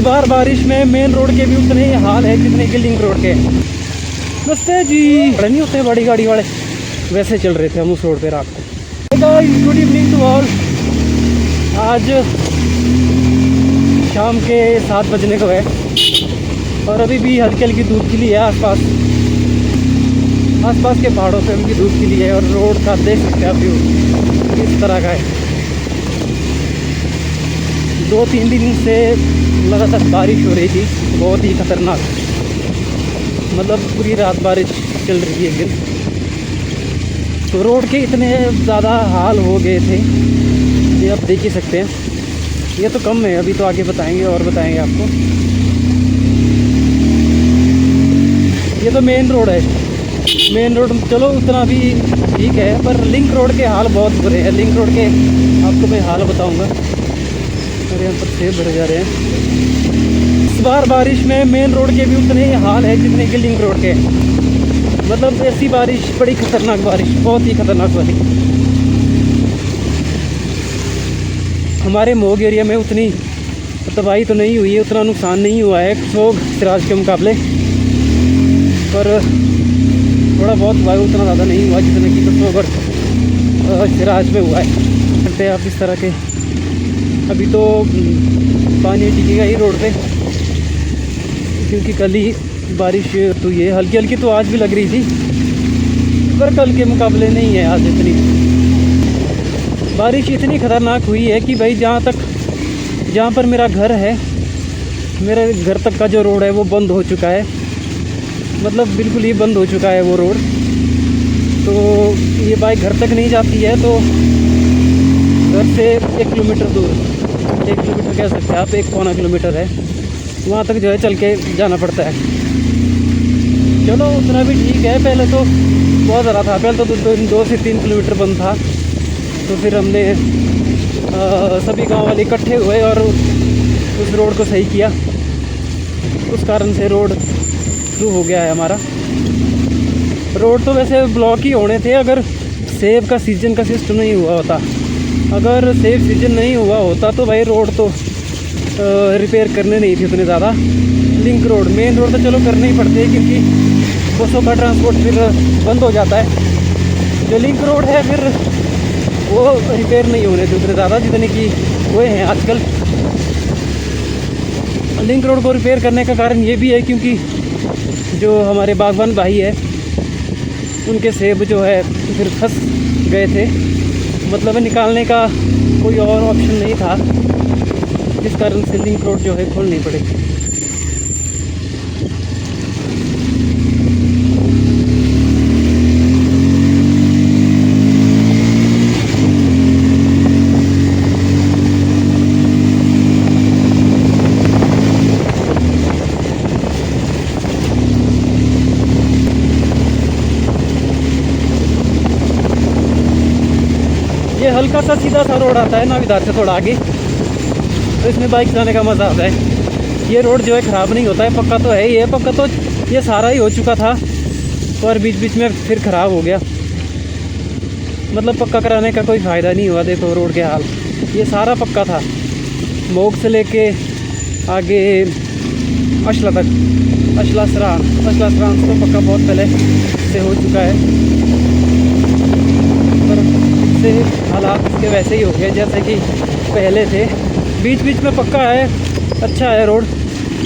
बार बारिश में main road के भी उतने ही हाल है जितने कि लिंक रोड के। नमस्ते जी। बड़े नहीं होते बड़ी गाड़ी वाले, वैसे चल रहे थे हम उस रोड पे रात को। Good evening to all. आज शाम के 7 बजने को है और अभी भी हल्की हल्की धूप खिली है आसपास के पहाड़ों पे हल्की धूप खिली है। और रोड का देख सकते हैं आप व्यू इस तरह का है। 2-3 दिन से लगातार बारिश हो रही थी, बहुत ही ख़तरनाक, मतलब पूरी रात बारिश चल रही थी एक दिन। तो रोड के इतने ज़्यादा हाल हो गए थे, ये आप देख ही सकते हैं। ये तो कम है, अभी तो आगे बताएंगे और बताएंगे आपको। ये तो मेन रोड है, मेन रोड चलो उतना भी ठीक है, पर लिंक रोड के हाल बहुत बुरे हैं। लिंक रोड के आपको मैं हाल बताऊंगा। और यहाँ पर सेब भरे जा रहे हैं। इस बार बारिश में मेन रोड के भी उतने ही हाल है जितने कि लिंक रोड के। मतलब ऐसी बारिश, बड़ी खतरनाक बारिश, बहुत ही खतरनाक बारिश। हमारे मोग एरिया में उतनी तबाही तो नहीं हुई है, उतना नुकसान नहीं हुआ है सोग सिराज के मुकाबले, पर थोड़ा बहुत हुआ है, उतना ज़्यादा नहीं हुआ जितना कि सोग और सिराज में हुआ है। करते हैं आप इस तरह के। अभी तो पानी टिकेगा ही रोड पे, क्योंकि कल ही बारिश तो ये हल्की हल्की तो आज भी लग रही थी, पर कल के मुकाबले नहीं है आज इतनी। बारिश इतनी ख़तरनाक हुई है कि भाई जहाँ पर मेरा घर है, मेरे घर तक का जो रोड है वो बंद हो चुका है। मतलब बिल्कुल ही बंद हो चुका है वो रोड। तो ये बाइक घर तक नहीं जाती है, तो घर से 1 किलोमीटर दूर, 1 किलोमीटर कह सकते हैं आप, 1-1.25 किलोमीटर है, वहाँ तक जो है चल के जाना पड़ता है। चलो उतना भी ठीक है। पहले तो बहुत ज़्यादा था, पहले तो 2 से 3 किलोमीटर बंद था। तो फिर हमने सभी गांव वाले इकट्ठे हुए और उस रोड को सही किया। उस कारण से रोड शुरू हो गया है हमारा। रोड तो वैसे ब्लॉक ही होने थे अगर सेब का सीज़न का सिस्टम नहीं हुआ होता। अगर सेब सीज़न नहीं हुआ होता तो भाई रोड तो रिपेयर करने नहीं थे उतने ज़्यादा। लिंक रोड, मेन रोड तो चलो करने ही पड़ते हैं, क्योंकि बसों का ट्रांसपोर्ट फिर बंद हो जाता है। जो लिंक रोड है फिर वो रिपेयर नहीं होने थे उतने ज़्यादा जितने कि हुए हैं आजकल। लिंक रोड को रिपेयर करने का कारण ये भी है क्योंकि जो हमारे बागवान भाई है उनके सेब जो है फिर फंस गए थे, मतलब निकालने का कोई और ऑप्शन नहीं था, जिस कारण से लिंक रोड जो है खोलनी पड़ी। ये हल्का सा सीधा सा रोड आता है ना इधर से थोड़ा आगे, तो इसमें बाइक चलाने का मज़ा आता है। ये रोड जो है ख़राब नहीं होता है, पक्का तो है। ये पक्का तो ये सारा ही हो चुका था, पर बीच बीच में फिर ख़राब हो गया। मतलब पक्का कराने का कोई फ़ायदा नहीं हुआ। देखो रोड के हाल, ये सारा पक्का था, मोग से लेके आगे अशला तक, अशला सरान तो पक्का बहुत पहले से हो चुका है। से हालात इसके वैसे ही हो गए जैसे कि पहले थे। बीच बीच में पक्का है, अच्छा है रोड,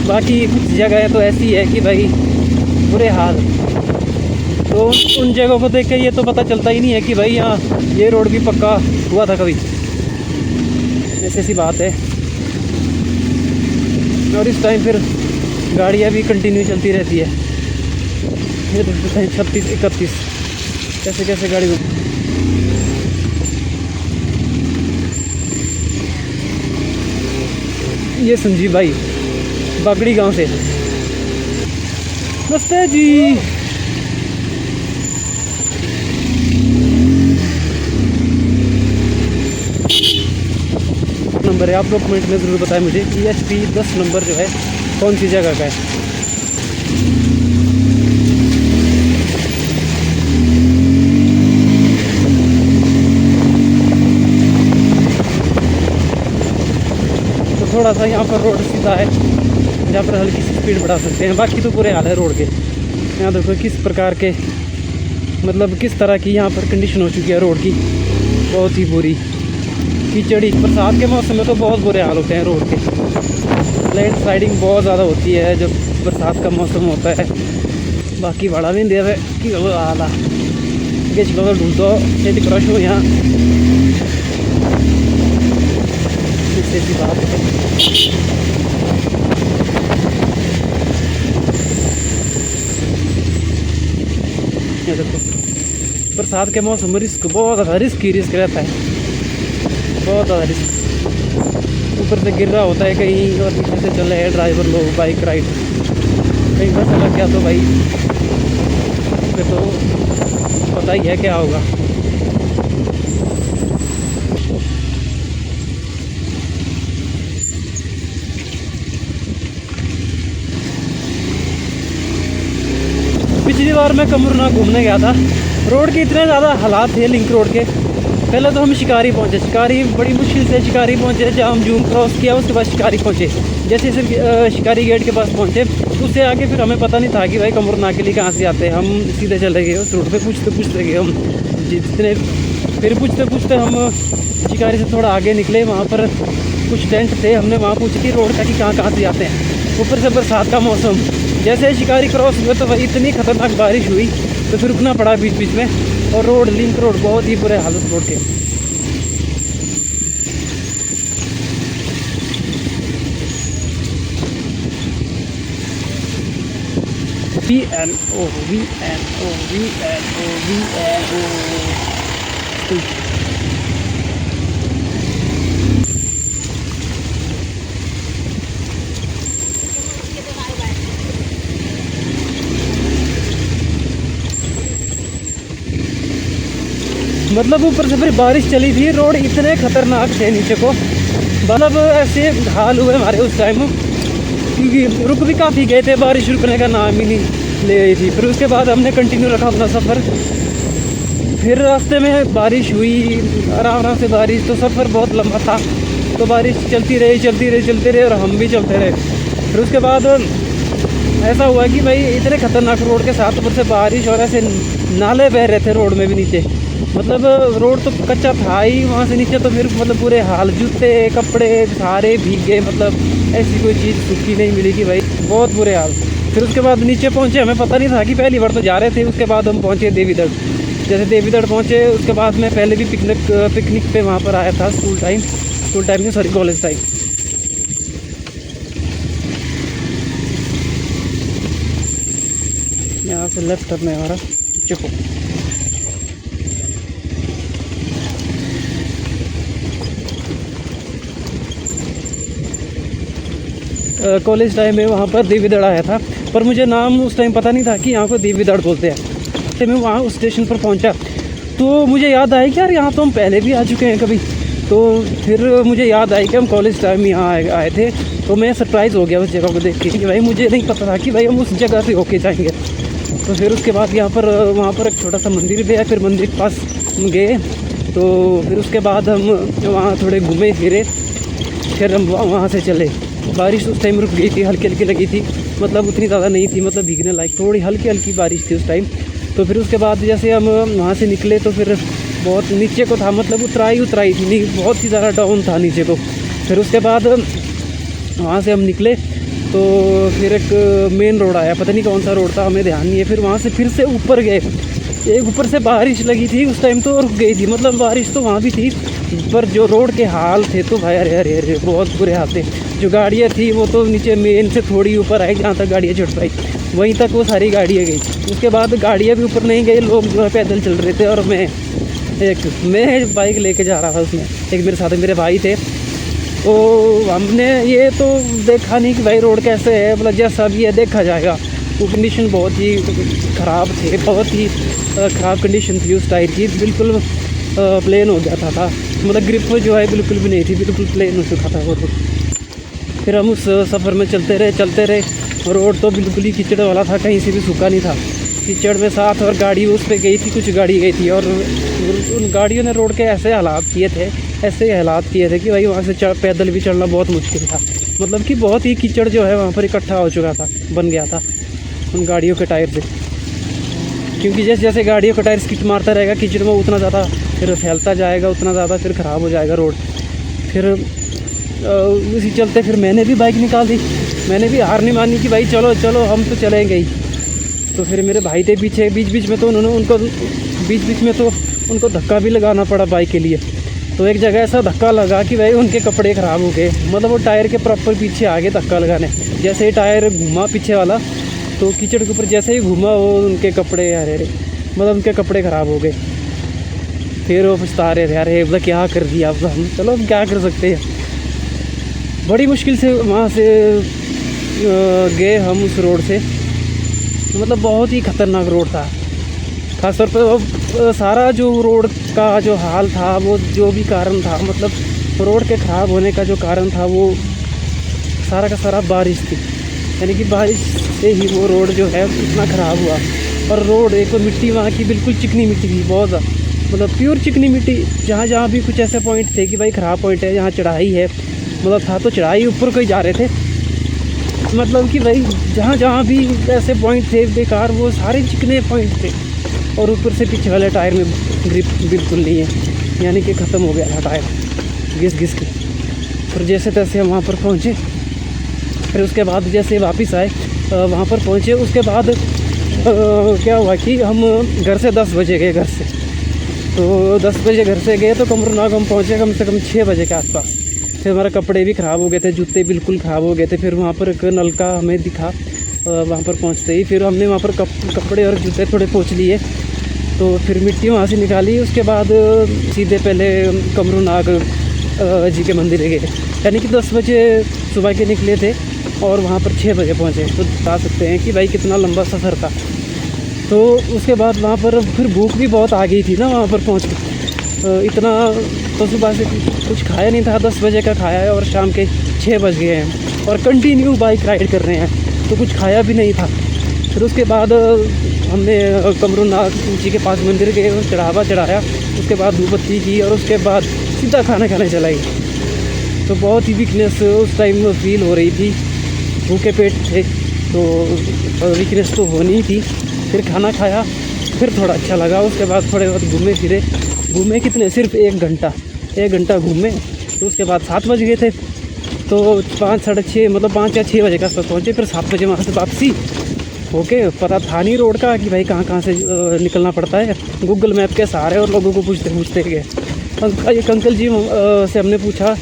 बाकी कुछ जगह तो ऐसी है कि भाई बुरे हाल। तो उन जगहों को देख के ये तो पता चलता ही नहीं है कि भाई यहाँ ये रोड भी पक्का हुआ था कभी, ऐसी सी बात है। और इस टाइम फिर गाड़ियाँ भी कंटिन्यू चलती रहती है। ये देखते हैं 36-31 कैसे कैसे गाड़ी। ये संजीव भाई बागड़ी गांव से। नमस्ते जी। नंबर है, आप लोग कमेंट में ज़रूर बताएं मुझे EHP 10 नंबर जो है कौन सी जगह का है। थोड़ा सा यहाँ पर रोड सीधा है, जहाँ पर हल्की सी स्पीड बढ़ा सकते हैं। बाकी तो बुरे हाल है रोड के। यहाँ देखो किस प्रकार के मतलब किस तरह की यहाँ पर कंडीशन हो चुकी है रोड की, बहुत ही बुरी। कीचड़ी बरसात के मौसम में तो बहुत बुरे हाल होते हैं रोड के। लैंड स्लाइडिंग बहुत ज़्यादा होती है जब बरसात का मौसम होता है। बाकी बड़ा भी दे कि आला चलो ढूंढ दो सेट क्रश हो यहाँ इससे की बात है। ये देखो बरसात के मौसम में रिस्क बहुत ज़्यादा रिस्क रहता है, बहुत ज़्यादा रिस्क। ऊपर से गिर रहा होता है कहीं और पीछे से चल रहे हैं ड्राइवर लोग बाइक राइड, कहीं बस लग गया तो भाई फिर तो पता ही है क्या होगा। पिछली बार मैं कमरनाग घूमने गया था, रोड के इतने ज़्यादा हालात थे लिंक रोड के। पहले तो हम शिकारी पहुंचे, शिकारी बड़ी मुश्किल से शिकारी पहुंचे, जहाँ हम जूम क्रॉस किया उसके बाद शिकारी पहुंचे। जैसे सिर्फ शिकारी गेट के पास पहुंचे उससे आगे फिर हमें पता नहीं था कि भाई कमरनाग के लिए कहाँ से आते हैं। हम सीधे चले गए उस रोड पे, पूछते गए हम जितने, फिर पूछते हम शिकारी से थोड़ा आगे निकले। वहाँ पर कुछ टेंट थे, हमने वहाँ पूछी कि रोड का कि कहाँ से आते हैं। ऊपर से बरसात का मौसम, जैसे शिकारी क्रॉस हुए तो भाई इतनी खतरनाक बारिश हुई तो फिर रुकना पड़ा बीच बीच में। और रोड लिंक रोड बहुत ही बुरे हालत रोड के। VNO मतलब ऊपर से फिर बारिश चली थी, रोड इतने खतरनाक थे नीचे को, मतलब ऐसे हाल हुए हमारे उस टाइम, क्योंकि रुक भी काफ़ी गए थे, बारिश रुकने का नाम ही नहीं ले रही थी। फिर उसके बाद हमने कंटिन्यू रखा अपना सफ़र। फिर रास्ते में बारिश हुई, आराम से बारिश, तो सफ़र बहुत लंबा था तो बारिश चलती रही और हम भी चलते रहे। फिर उसके बाद ऐसा हुआ कि भाई इतने खतरनाक रोड के साथ ऊपर से बारिश और ऐसे नाले बह रहे थे रोड में भी नीचे, मतलब रोड तो कच्चा था ही, वहाँ से नीचे तो फिर मतलब पूरे हाल, जूते कपड़े सारे भीगे, मतलब ऐसी कोई चीज़ सूखी नहीं मिली कि भाई बहुत बुरे हाल। फिर उसके बाद नीचे पहुँचे, हमें पता नहीं था कि पहली बार तो जा रहे थे। उसके बाद हम पहुँचे देवीदड़। जैसे देवीदड़ पहुँचे उसके बाद मैं पहले भी पिकनिक पे वहाँ पर आया था स्कूल टाइम नहीं सॉरी कॉलेज टाइम। यहाँ से लेफ्ट टर्न है हमारा, चुको कॉलेज टाइम में वहाँ पर देवीदड़ आया था, पर मुझे नाम उस टाइम पता नहीं था कि यहाँ को देवीदड़ बोलते हैं। तो मैं वहाँ उस स्टेशन पर पहुँचा तो मुझे याद आई कि यार यहाँ तो हम पहले भी आ चुके हैं कभी। तो फिर मुझे याद आई कि हम कॉलेज टाइम में यहाँ आए थे। तो मैं सरप्राइज़ हो गया उस जगह को देख के कि भाई मुझे नहीं पता था कि भाई हम उस जगह से होके जाएंगे। तो फिर उसके बाद वहाँ पर एक छोटा सा मंदिर भी है, फिर मंदिर के पास गए। तो फिर उसके बाद हम वहाँ थोड़े घूमे फिरे, फिर हम वहाँ से चले। बारिश उस टाइम रुक गई थी, हल्की लगी थी, मतलब उतनी ज़्यादा नहीं थी, मतलब भीगने लायक, थोड़ी हल्की बारिश थी उस टाइम। तो फिर उसके बाद जैसे हम वहाँ से निकले तो फिर बहुत नीचे को था, मतलब उतराई थी, नहीं बहुत ही ज़्यादा डाउन था नीचे को। फिर उसके बाद वहाँ से हम निकले तो फिर एक मेन रोड आया, पता नहीं कौन सा रोड था, हमें ध्यान नहीं है। फिर वहाँ से फिर से ऊपर गए, एक ऊपर से बारिश लगी थी उस टाइम तो रुक गई थी, मतलब बारिश तो वहाँ भी थी, पर जो रोड के हाल थे तो भाई अरे बहुत बुरे हाल थे। जो गाड़ियाँ थी वो तो नीचे मेन से थोड़ी ऊपर आई, जहाँ तक गाड़ियाँ चढ़ पाई वहीं तक वो सारी गाड़ियाँ गई। उसके बाद गाड़ियाँ भी ऊपर नहीं गई, लोग जो है पैदल चल रहे थे। और मैं बाइक लेके जा रहा था, उसमें एक मेरे साथ मेरे भाई थे। तो हमने ये तो देखा नहीं कि भाई रोड कैसे है, मतलब जैसा भी है देखा जाएगा। वो कंडीशन बहुत ही ख़राब थे, बहुत ही ख़राब कंडीशन थी उस टायर की, बिल्कुल प्लेन हो गया था, मतलब ग्रिप जो है बिल्कुल भी नहीं थी, बिल्कुल प्लेन हो चुका था वो रोड। फिर हम उस सफ़र में चलते रहे। रोड तो बिल्कुल ही कीचड़ वाला था, कहीं से भी सूखा नहीं था, कीचड़ में साथ। और गाड़ी उस पर गई थी, कुछ गाड़ी गई थी, और उन गाड़ियों ने रोड के ऐसे हालात किए थे कि भाई वहाँ से पैदल भी चलना बहुत मुश्किल था। मतलब कि बहुत ही कीचड़ जो है वहाँ पर इकट्ठा हो चुका था, बन गया था उन गाड़ियों के टायर से। क्योंकि जैसे जैसे गाड़ियों का टायर स्किट मारता रहेगा कीचड़ में, उतना ज़्यादा फिर फैलता जाएगा, उतना ज़्यादा फिर ख़राब हो जाएगा रोड। फिर उसी चलते फिर मैंने भी बाइक निकाल दी। मैंने भी हार नहीं मानी कि भाई चलो चलो हम तो चलेंगे ही। तो फिर मेरे भाई थे पीछे, बीच बीच में तो उनको धक्का भी लगाना पड़ा बाइक के लिए। तो एक जगह ऐसा धक्का लगा कि भाई उनके कपड़े ख़राब हो गए। मतलब वो टायर के प्रॉपर पीछे आगे धक्का लगाने, जैसे ही टायर घूमा पीछे वाला तो कीचड़ के ऊपर जैसे ही घूमा वो उनके कपड़े मतलब उनके कपड़े ख़राब हो गए। फिर वो पछता रहे थे, अरे मतलब क्या कर दिया अब हम, चलो अब क्या कर सकते हैं। बड़ी मुश्किल से वहाँ से गए हम उस रोड से। मतलब बहुत ही ख़तरनाक रोड था। खासतौर पर सारा जो रोड का जो हाल था, वो जो भी कारण था, मतलब रोड के ख़राब होने का जो कारण था वो सारा का सारा बारिश थी। यानी कि बारिश से ही वो रोड जो है इतना ख़राब हुआ। और रोड एक तो मिट्टी वहाँ की बिल्कुल चिकनी मिट्टी थी, बहुत ज़्यादा, मतलब प्योर चिकनी मिट्टी। जहाँ भी कुछ ऐसे पॉइंट थे कि भाई ख़राब पॉइंट है, जहाँ चढ़ाई है, मतलब था तो चढ़ाई ऊपर को ही जा रहे थे। मतलब कि भाई जहाँ भी ऐसे पॉइंट थे बेकार, वो सारे चिकने पॉइंट थे। और ऊपर से पीछे वाले टायर में ग्रिप बिल्कुल नहीं है, यानी कि ख़त्म हो गया था टायर घिस घिस के। फिर जैसे तैसे हम वहाँ पर पहुँचे। फिर उसके बाद जैसे वापस आए वहाँ पर पहुँचे, उसके बाद क्या हुआ कि हम घर से 10 बजे गए घर से। तो 10 बजे घर से गए तो कमरूनाग हम पहुँचे कम से कम 6 बजे के आसपास। फिर हमारे कपड़े भी ख़राब हो गए थे, जूते बिल्कुल ख़राब हो गए थे। फिर वहाँ पर एक नलका हमें दिखा वहाँ पर पहुँचते ही। फिर हमने वहाँ पर कपड़े और जूते थोड़े पोंछ लिए। तो फिर मिट्टी वहाँ से निकाली। उसके बाद सीधे पहले कमरूनाग जी के मंदिर गए। यानी कि 10 बजे सुबह के निकले थे और वहाँ पर 6 बजे पहुँचे। तो बता सकते हैं कि भाई कितना लंबा सफ़र था। तो उसके बाद वहाँ पर फिर भूख भी बहुत आ गई थी ना वहाँ पर पहुँच के। इतना तो सुबह से कुछ खाया नहीं था, 10 बजे का खाया है और शाम के 6 बज गए हैं और कंटिन्यू बाइक राइड कर रहे हैं, तो कुछ खाया भी नहीं था। फिर उसके बाद हमने कमरूनाग जी के पास मंदिर गए और चढ़ावा चढ़ाया। उसके बाद धूपबत्ती की और उसके बाद सीधा खाना खाने चलाई। तो बहुत ही वीकनेस उस टाइम फील हो रही थी, भूखे पेट थे तो वीकनेस तो होनी ही थी। फिर खाना खाया, फिर थोड़ा अच्छा लगा। उसके बाद थोड़े बहुत घूमे कितने, सिर्फ 1 घंटा घूमे। तो उसके बाद 7 बज गए थे। तो 5 साढ़े 6 मतलब 5 या 6 बजे के आसपास पहुँचे। फिर 7 बजे वहाँ से वापसी ओके। पता था नहीं रोड का कि भाई कहाँ से निकलना पड़ता है। गूगल मैप के सहारे और लोगों को पूछते गए। एक अंकल जी से हमने पूछा,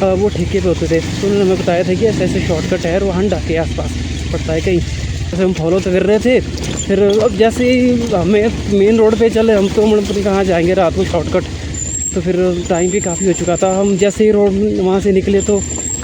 वो ठेके पे होते थे, तो उन्होंने हमें बताया था कि ऐसे शॉर्टकट है, वो हंडा के आसपास पड़ता है कहीं। जैसे हम फॉलो तो कर रहे थे। फिर अब जैसे ही हमें मेन रोड पे चले हम, तो मतलब कहाँ जाएंगे रात को शॉर्टकट। तो फिर टाइम भी काफ़ी हो चुका था। हम जैसे ही रोड वहाँ से निकले तो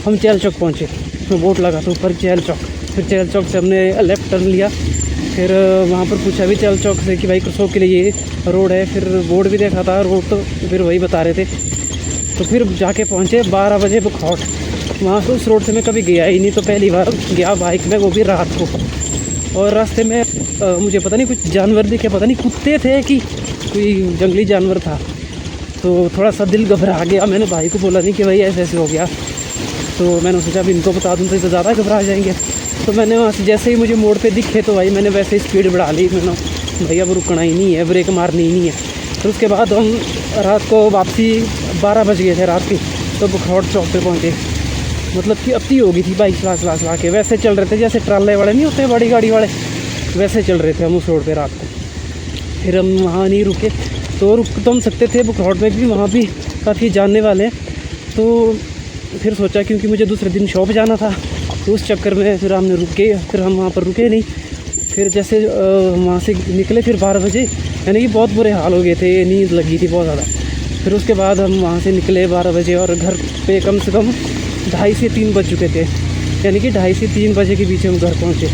हम चैल चौक पहुँचे। तो बोर्ड लगा था ऊपर चैल चौक। फिर चैल चौक से हमने लेफ़्ट टर्न लिया। फिर वहाँ पर पूछा भी चैल चौक से कि भाई कुरसोक के लिए ये रोड है। फिर बोर्ड भी देखा था, रोड तो फिर वही बता रहे थे। तो फिर जाके पहुँचे 12 बजे बुखौट। वहाँ से उस रोड से मैं कभी गया ही नहीं, तो पहली बार गया बाइक में, वो भी रात को। और रास्ते में मुझे पता नहीं कुछ जानवर दिखे, पता नहीं कुत्ते थे कि कोई जंगली जानवर था। तो थोड़ा सा दिल घबरा गया। मैंने भाई को बोला नहीं कि भाई ऐसे हो गया। तो मैंने सोचा अब इनको बता दूँ तो ज़्यादा घबरा जाएंगे। तो मैंने वहाँ से जैसे ही मुझे मोड़ पे दिखे तो भाई मैंने वैसे ही स्पीड बढ़ा ली। मैंने भाई अब रुकना ही नहीं है, ब्रेक मारनी ही नहीं है। फिर उसके बाद हम रात को वापसी 12 बज गए थे रात की। तो बुखौट चौक पे पहुँचे। मतलब कि अति हो गई थी बाइक चला के। वैसे चल रहे थे जैसे ट्राले वाले नहीं होते, बड़ी गाड़ी वाले, वैसे चल रहे थे हम उस रोड पे रात को। फिर हम वहाँ नहीं रुके, तो रुक तो हम सकते थे बुखौट में भी, वहाँ भी काफ़ी जानने वाले। तो फिर सोचा क्योंकि मुझे दूसरे दिन शॉप जाना था, तो उस चक्कर में फिर हमने रुके। फिर हम वहाँ पर रुके नहीं। फिर जैसे वहाँ से निकले फिर 12 बजे, यानी कि बहुत बुरे हाल हो गए थे, नींद लगी थी बहुत ज़्यादा। फिर उसके बाद हम वहाँ से निकले 12 बजे और घर पे कम से कम 2:30 से 3 बज चुके थे। यानी कि 2:30 से 3 बजे के बीच हम घर पहुँचे।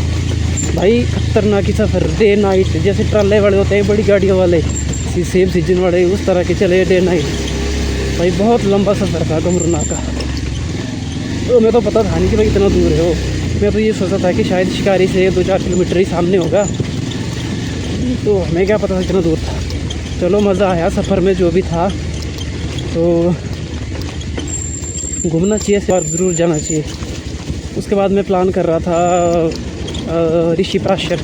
भाई खतरनाक ही सफ़र, डे नाइट, जैसे ट्राले वाले होते हैं बड़ी गाड़ियों वाले, सेम सीजन वाले, उस तरह के चले डे नाइट। भाई बहुत लंबा सफ़र था कमरूनाग का। तो मैं तो पता था नहीं कि भाई इतना दूर है वो। मैं तो ये सोचा था कि शायद शिकारी से 2-4 किलोमीटर ही सामने होगा। तो हमें क्या पता था इतना दूर था। चलो मज़ा आया सफ़र में जो भी था। तो घूमना चाहिए और ज़रूर जाना चाहिए। उसके बाद मैं प्लान कर रहा था ऋषि प्राशर,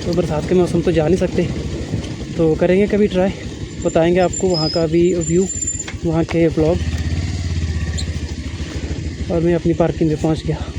तो बरसात के मौसम तो जा नहीं सकते, तो करेंगे कभी ट्राई, बताएंगे आपको वहाँ का भी व्यू, वहाँ के ब्लॉग। और मैं अपनी पार्किंग में पहुँच गया।